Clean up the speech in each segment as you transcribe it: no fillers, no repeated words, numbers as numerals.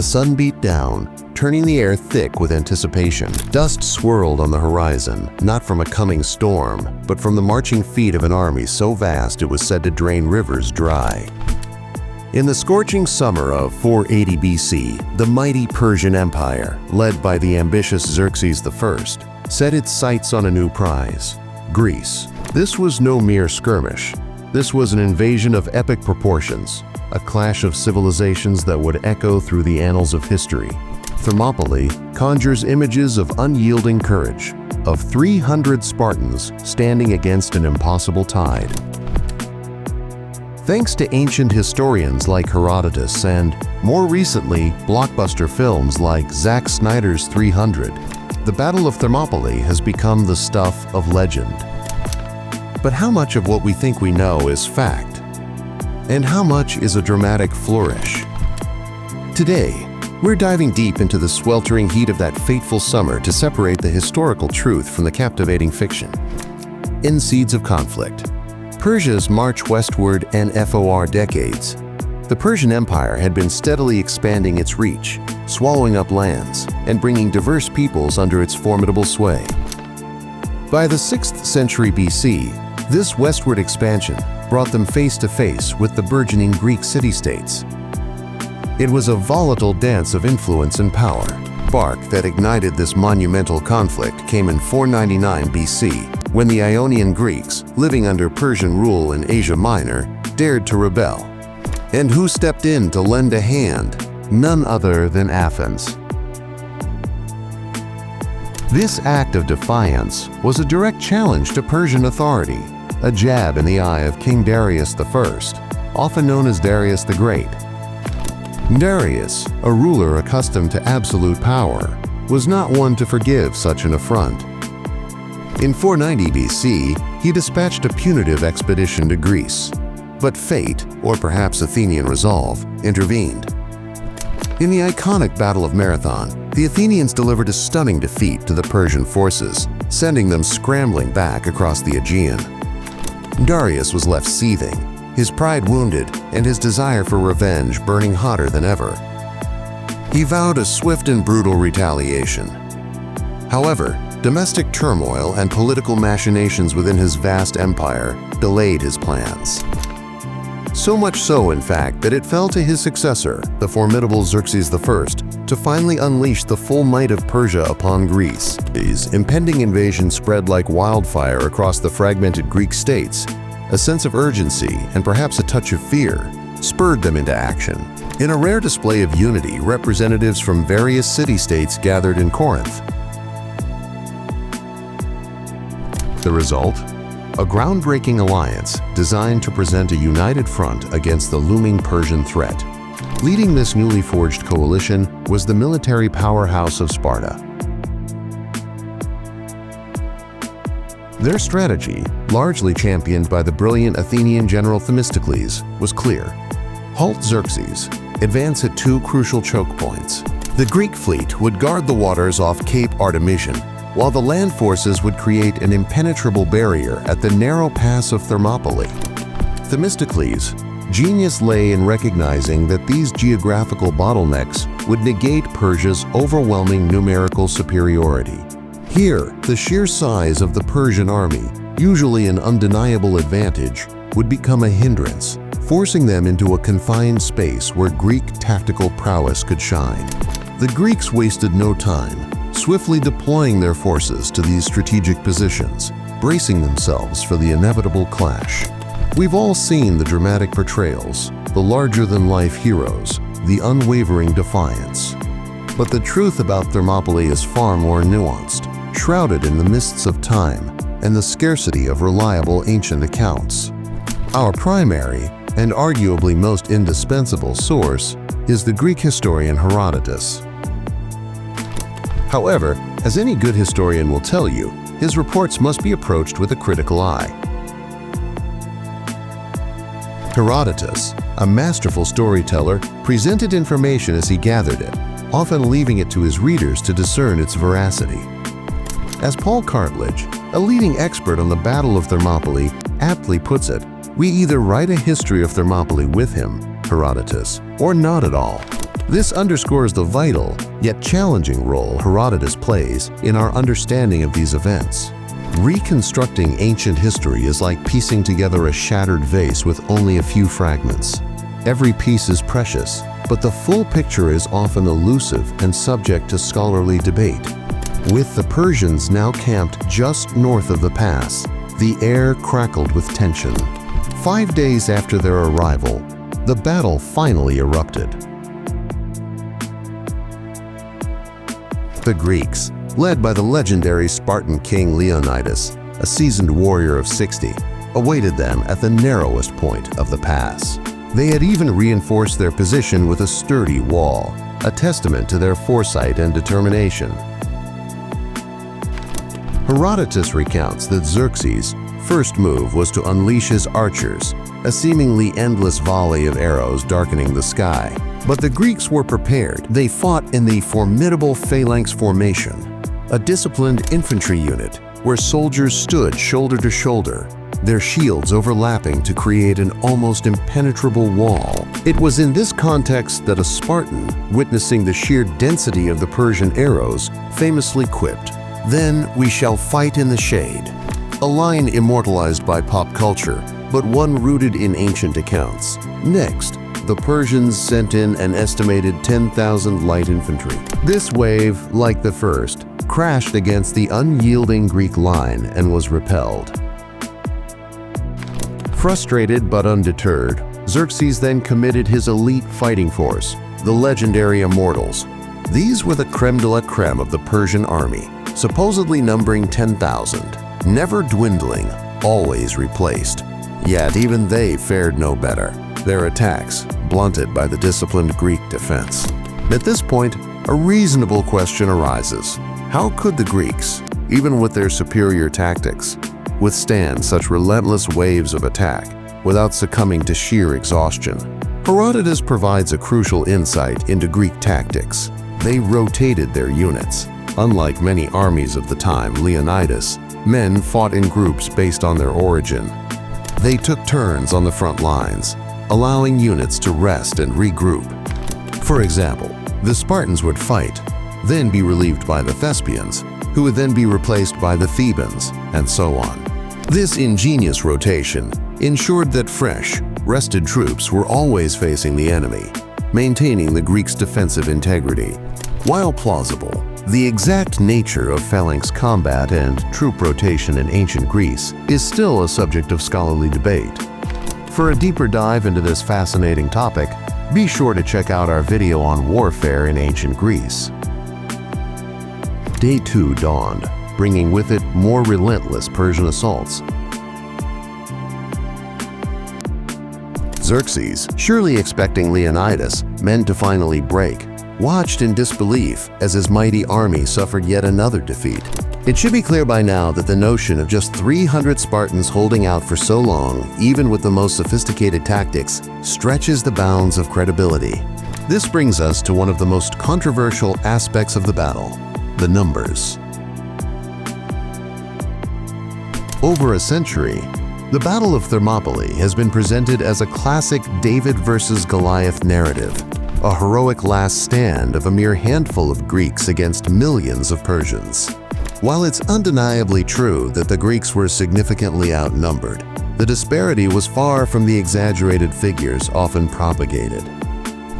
sun beat down, turning the air thick with anticipation. Dust swirled on the horizon, not from a coming storm, but from the marching feet of an army so vast it was said to drain rivers dry. In the scorching summer of 480 BC, the mighty Persian Empire, led by the ambitious Xerxes I, set its sights on a new prize: Greece. This was no mere skirmish. This was an invasion of epic proportions, a clash of civilizations that would echo through the annals of history. Thermopylae conjures images of unyielding courage, of 300 Spartans standing against an impossible tide. Thanks to ancient historians like Herodotus and, more recently, blockbuster films like Zack Snyder's 300, the Battle of Thermopylae has become the stuff of legend. But how much of what we think we know is fact? And how much is a dramatic flourish? Today, we're diving deep into the sweltering heat of that fateful summer to separate the historical truth from the captivating fiction. In Seeds of Conflict. Persia's march westward and for decades. The Persian Empire had been steadily expanding its reach, swallowing up lands, and bringing diverse peoples under its formidable sway. By the 6th century BC, this westward expansion brought them face to face with the burgeoning Greek city-states. It was a volatile dance of influence and power. Spark that ignited this monumental conflict came in 499 BC, when the Ionian Greeks, living under Persian rule in Asia Minor, dared to rebel. And who stepped in to lend a hand? None other than Athens. This act of defiance was a direct challenge to Persian authority, a jab in the eye of King Darius I, often known as Darius the Great. Darius, a ruler accustomed to absolute power, was not one to forgive such an affront. In 490 BC, he dispatched a punitive expedition to Greece, but fate, or perhaps Athenian resolve, intervened. In the iconic Battle of Marathon, the Athenians delivered a stunning defeat to the Persian forces, sending them scrambling back across the Aegean. Darius was left seething, his pride wounded and his desire for revenge burning hotter than ever. He vowed a swift and brutal retaliation. However, domestic turmoil and political machinations within his vast empire delayed his plans. So much so, in fact, that it fell to his successor, the formidable Xerxes I, to finally unleash the full might of Persia upon Greece. His impending invasion spread like wildfire across the fragmented Greek states. A sense of urgency, and perhaps a touch of fear, spurred them into action. In a rare display of unity, representatives from various city-states gathered in Corinth. The result? A groundbreaking alliance designed to present a united front against the looming Persian threat. Leading this newly forged coalition was the military powerhouse of Sparta. Their strategy, largely championed by the brilliant Athenian general Themistocles, was clear. Halt Xerxes, advance at two crucial choke points. The Greek fleet would guard the waters off Cape Artemision, while the land forces would create an impenetrable barrier at the narrow pass of Thermopylae. Themistocles' genius lay in recognizing that these geographical bottlenecks would negate Persia's overwhelming numerical superiority. Here, the sheer size of the Persian army, usually an undeniable advantage, would become a hindrance, forcing them into a confined space where Greek tactical prowess could shine. The Greeks wasted no time, swiftly deploying their forces to these strategic positions, bracing themselves for the inevitable clash. We've all seen the dramatic portrayals, the larger-than-life heroes, the unwavering defiance. But the truth about Thermopylae is far more nuanced, shrouded in the mists of time and the scarcity of reliable ancient accounts. Our primary, and arguably most indispensable source, is the Greek historian Herodotus. However, as any good historian will tell you, his reports must be approached with a critical eye. Herodotus, a masterful storyteller, presented information as he gathered it, often leaving it to his readers to discern its veracity. As Paul Cartledge, a leading expert on the Battle of Thermopylae, aptly puts it, we either write a history of Thermopylae with him, Herodotus, or not at all. This underscores the vital, yet challenging role Herodotus plays in our understanding of these events. Reconstructing ancient history is like piecing together a shattered vase with only a few fragments. Every piece is precious, but the full picture is often elusive and subject to scholarly debate. With the Persians now camped just north of the pass, the air crackled with tension. 5 days after their arrival, the battle finally erupted. The Greeks, led by the legendary Spartan king Leonidas, a seasoned warrior of 60, awaited them at the narrowest point of the pass. They had even reinforced their position with a sturdy wall, a testament to their foresight and determination. Herodotus recounts that Xerxes' first move was to unleash his archers, a seemingly endless volley of arrows darkening the sky. But the Greeks were prepared. They fought in the formidable phalanx formation, a disciplined infantry unit where soldiers stood shoulder to shoulder, their shields overlapping to create an almost impenetrable wall. It was in this context that a Spartan, witnessing the sheer density of the Persian arrows, famously quipped, "Then we shall fight in the shade," a line immortalized by pop culture, but one rooted in ancient accounts. Next, the Persians sent in an estimated 10,000 light infantry. This wave, like the first, crashed against the unyielding Greek line and was repelled. Frustrated but undeterred, Xerxes then committed his elite fighting force, the legendary Immortals. These were the creme de la creme of the Persian army, supposedly numbering 10,000, never dwindling, always replaced. Yet even they fared no better, their attacks blunted by the disciplined Greek defense. At this point, a reasonable question arises. How could the Greeks, even with their superior tactics, withstand such relentless waves of attack without succumbing to sheer exhaustion? Herodotus provides a crucial insight into Greek tactics. They rotated their units. Unlike many armies of the time, Leonidas, men fought in groups based on their origin. They took turns on the front lines, allowing units to rest and regroup. For example, the Spartans would fight, then be relieved by the Thespians, who would then be replaced by the Thebans, and so on. This ingenious rotation ensured that fresh, rested troops were always facing the enemy, maintaining the Greeks' defensive integrity. While plausible, the exact nature of phalanx combat and troop rotation in ancient Greece is still a subject of scholarly debate. For a deeper dive into this fascinating topic, be sure to check out our video on warfare in ancient Greece. Day 2 dawned, bringing with it more relentless Persian assaults. Xerxes, surely expecting Leonidas' men to finally break, watched in disbelief as his mighty army suffered yet another defeat. It should be clear by now that the notion of just 300 Spartans holding out for so long, even with the most sophisticated tactics, stretches the bounds of credibility. This brings us to one of the most controversial aspects of the battle: the numbers. Over a century, the Battle of Thermopylae has been presented as a classic David versus Goliath narrative, a heroic last stand of a mere handful of Greeks against millions of Persians. While it's undeniably true that the Greeks were significantly outnumbered, the disparity was far from the exaggerated figures often propagated.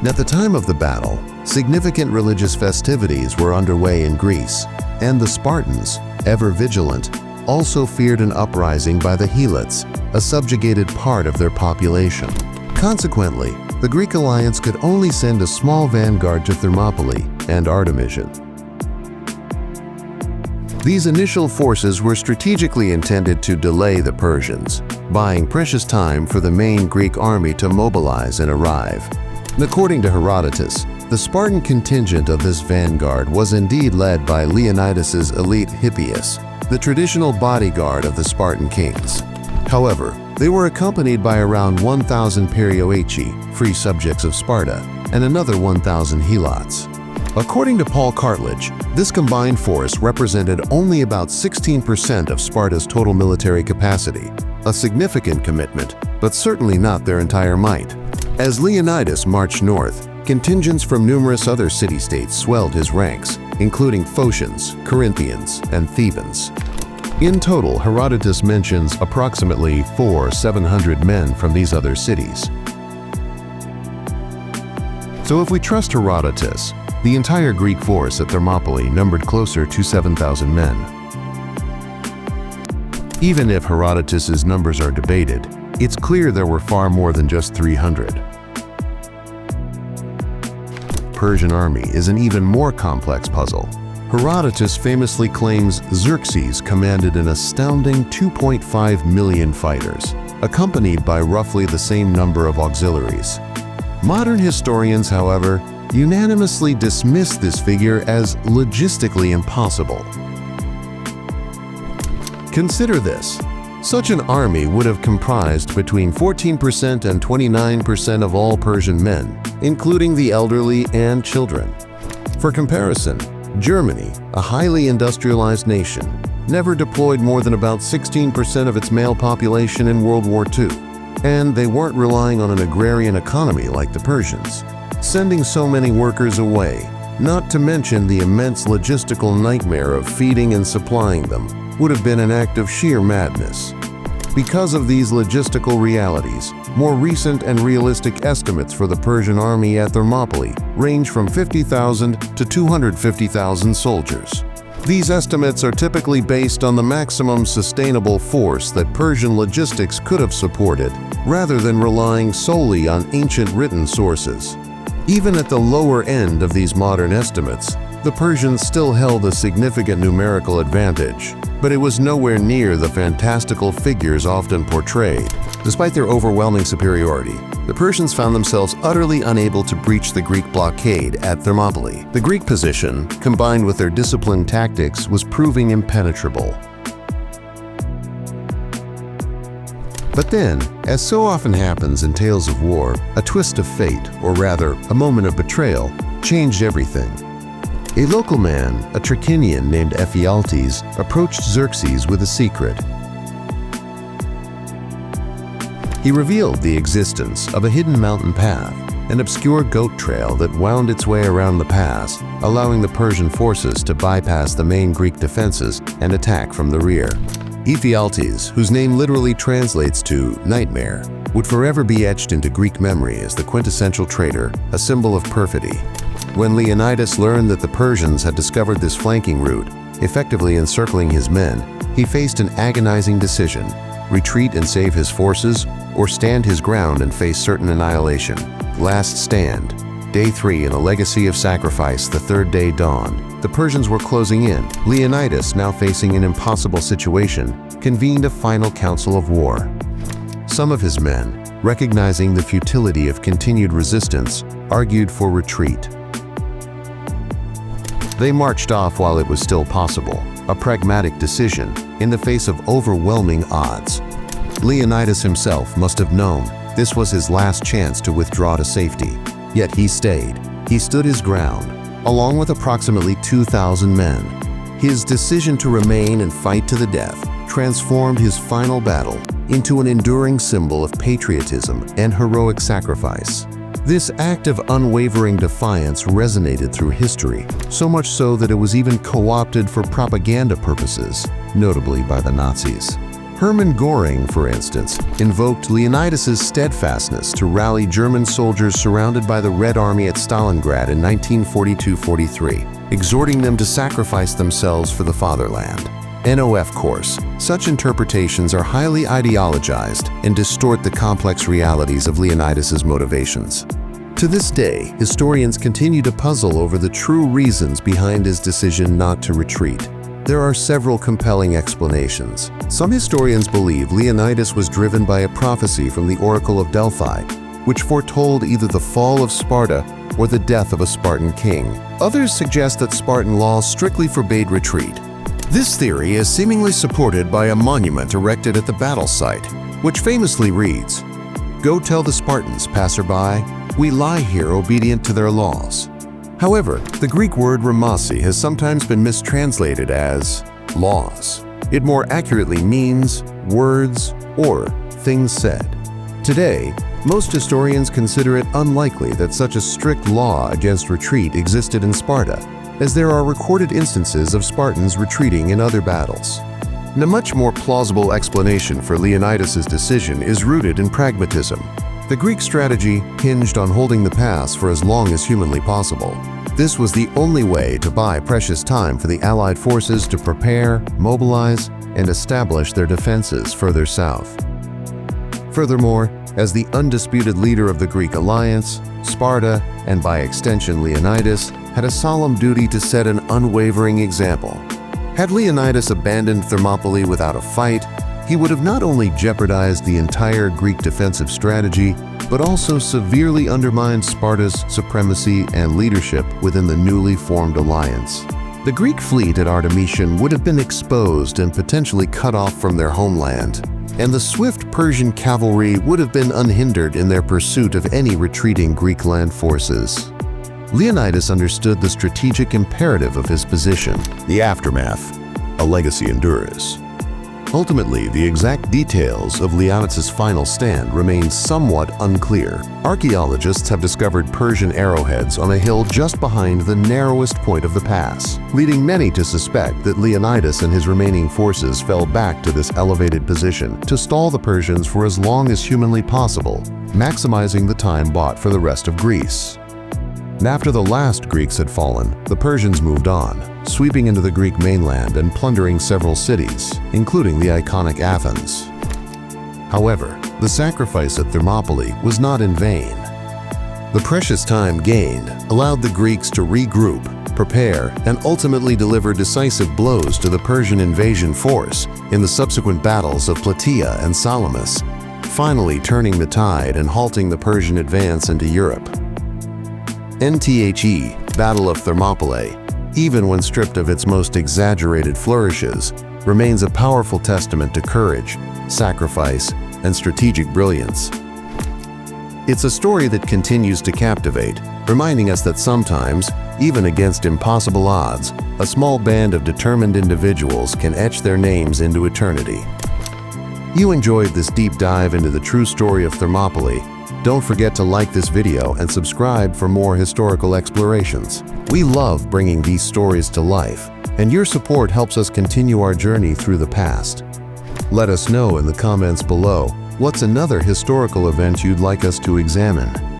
At the time of the battle, significant religious festivities were underway in Greece, and the Spartans, ever vigilant, also feared an uprising by the Helots, a subjugated part of their population. Consequently, the Greek alliance could only send a small vanguard to Thermopylae and Artemision. These initial forces were strategically intended to delay the Persians, buying precious time for the main Greek army to mobilize and arrive. According to Herodotus, the Spartan contingent of this vanguard was indeed led by Leonidas's elite Hippias, the traditional bodyguard of the Spartan kings. However, they were accompanied by around 1,000 Perioeci, free subjects of Sparta, and another 1,000 Helots. According to Paul Cartledge, this combined force represented only about 16% of Sparta's total military capacity, a significant commitment, but certainly not their entire might. As Leonidas marched north, Contingents from numerous other city-states swelled his ranks, including Phocians, Corinthians, and Thebans. In total, Herodotus mentions approximately 700 men from these other cities. So if we trust Herodotus, the entire Greek force at Thermopylae numbered closer to 7,000 men. Even if Herodotus's numbers are debated, it's clear there were far more than just 300. Persian army is an even more complex puzzle. Herodotus famously claims Xerxes commanded an astounding 2.5 million fighters, accompanied by roughly the same number of auxiliaries. Modern historians, however, unanimously dismiss this figure as logistically impossible. Consider this. Such an army would have comprised between 14% and 29% of all Persian men, including the elderly and children. For comparison, Germany, a highly industrialized nation, never deployed more than about 16% of its male population in World War II, and they weren't relying on an agrarian economy like the Persians, sending so many workers away, not to mention the immense logistical nightmare of feeding and supplying them, would have been an act of sheer madness. Because of these logistical realities, more recent and realistic estimates for the Persian army at Thermopylae range from 50,000 to 250,000 soldiers. These estimates are typically based on the maximum sustainable force that Persian logistics could have supported, rather than relying solely on ancient written sources. Even at the lower end of these modern estimates, the Persians still held a significant numerical advantage, but it was nowhere near the fantastical figures often portrayed. Despite their overwhelming superiority, the Persians found themselves utterly unable to breach the Greek blockade at Thermopylae. The Greek position, combined with their disciplined tactics, was proving impenetrable. But then, as so often happens in tales of war, a twist of fate, or rather, a moment of betrayal, changed everything. A local man, a Trachinian named Ephialtes, approached Xerxes with a secret. He revealed the existence of a hidden mountain path, an obscure goat trail that wound its way around the pass, allowing the Persian forces to bypass the main Greek defenses and attack from the rear. Ephialtes, whose name literally translates to nightmare, would forever be etched into Greek memory as the quintessential traitor, a symbol of perfidy. When Leonidas learned that the Persians had discovered this flanking route, effectively encircling his men, he faced an agonizing decision: retreat and save his forces, or stand his ground and face certain annihilation. Last stand. Day 3 in a legacy of sacrifice, the third day dawned. The Persians were closing in. Leonidas, now facing an impossible situation, convened a final council of war. Some of his men, recognizing the futility of continued resistance, argued for retreat. They marched off while it was still possible, a pragmatic decision in the face of overwhelming odds. Leonidas himself must have known this was his last chance to withdraw to safety. Yet he stayed. He stood his ground, along with approximately 2,000 men. His decision to remain and fight to the death transformed his final battle into an enduring symbol of patriotism and heroic sacrifice. This act of unwavering defiance resonated through history, so much so that it was even co-opted for propaganda purposes, notably by the Nazis. Hermann Göring, for instance, invoked Leonidas's steadfastness to rally German soldiers surrounded by the Red Army at Stalingrad in 1942-43, exhorting them to sacrifice themselves for the fatherland. Of course, such interpretations are highly ideologized and distort the complex realities of Leonidas's motivations. To this day, historians continue to puzzle over the true reasons behind his decision not to retreat. There are several compelling explanations. Some historians believe Leonidas was driven by a prophecy from the Oracle of Delphi, which foretold either the fall of Sparta or the death of a Spartan king. Others suggest that Spartan laws strictly forbade retreat. This theory is seemingly supported by a monument erected at the battle site, which famously reads, "Go tell the Spartans, passerby, we lie here obedient to their laws." However, the Greek word ramasi has sometimes been mistranslated as laws. It more accurately means words or things said. Today, Most historians consider it unlikely that such a strict law against retreat existed in Sparta, as there are recorded instances of Spartans retreating in other battles. A much more plausible explanation for Leonidas' decision is rooted in pragmatism. The Greek strategy hinged on holding the pass for as long as humanly possible. This was the only way to buy precious time for the Allied forces to prepare, mobilize, and establish their defenses further south. Furthermore, as the undisputed leader of the Greek alliance, Sparta, and by extension Leonidas, had a solemn duty to set an unwavering example. Had Leonidas abandoned Thermopylae without a fight, he would have not only jeopardized the entire Greek defensive strategy, but also severely undermined Sparta's supremacy and leadership within the newly formed alliance. The Greek fleet at Artemisium would have been exposed and potentially cut off from their homeland, and the swift Persian cavalry would have been unhindered in their pursuit of any retreating Greek land forces. Leonidas understood the strategic imperative of his position. The aftermath, a legacy endures. Ultimately, the exact details of Leonidas' final stand remain somewhat unclear. Archaeologists have discovered Persian arrowheads on a hill just behind the narrowest point of the pass, leading many to suspect that Leonidas and his remaining forces fell back to this elevated position to stall the Persians for as long as humanly possible, maximizing the time bought for the rest of Greece. After the last Greeks had fallen, the Persians moved on, sweeping into the Greek mainland and plundering several cities, including the iconic Athens. However, the sacrifice at Thermopylae was not in vain. The precious time gained allowed the Greeks to regroup, prepare, and ultimately deliver decisive blows to the Persian invasion force in the subsequent battles of Plataea and Salamis, finally turning the tide and halting the Persian advance into Europe. NTHE, Battle of Thermopylae, even when stripped of its most exaggerated flourishes, remains a powerful testament to courage, sacrifice, and strategic brilliance. It's a story that continues to captivate, reminding us that sometimes, even against impossible odds, a small band of determined individuals can etch their names into eternity. You enjoyed this deep dive into the true story of Thermopylae. Don't forget to like this video and subscribe for more historical explorations. We love bringing these stories to life, and your support helps us continue our journey through the past. Let us know in the comments below what's another historical event you'd like us to examine.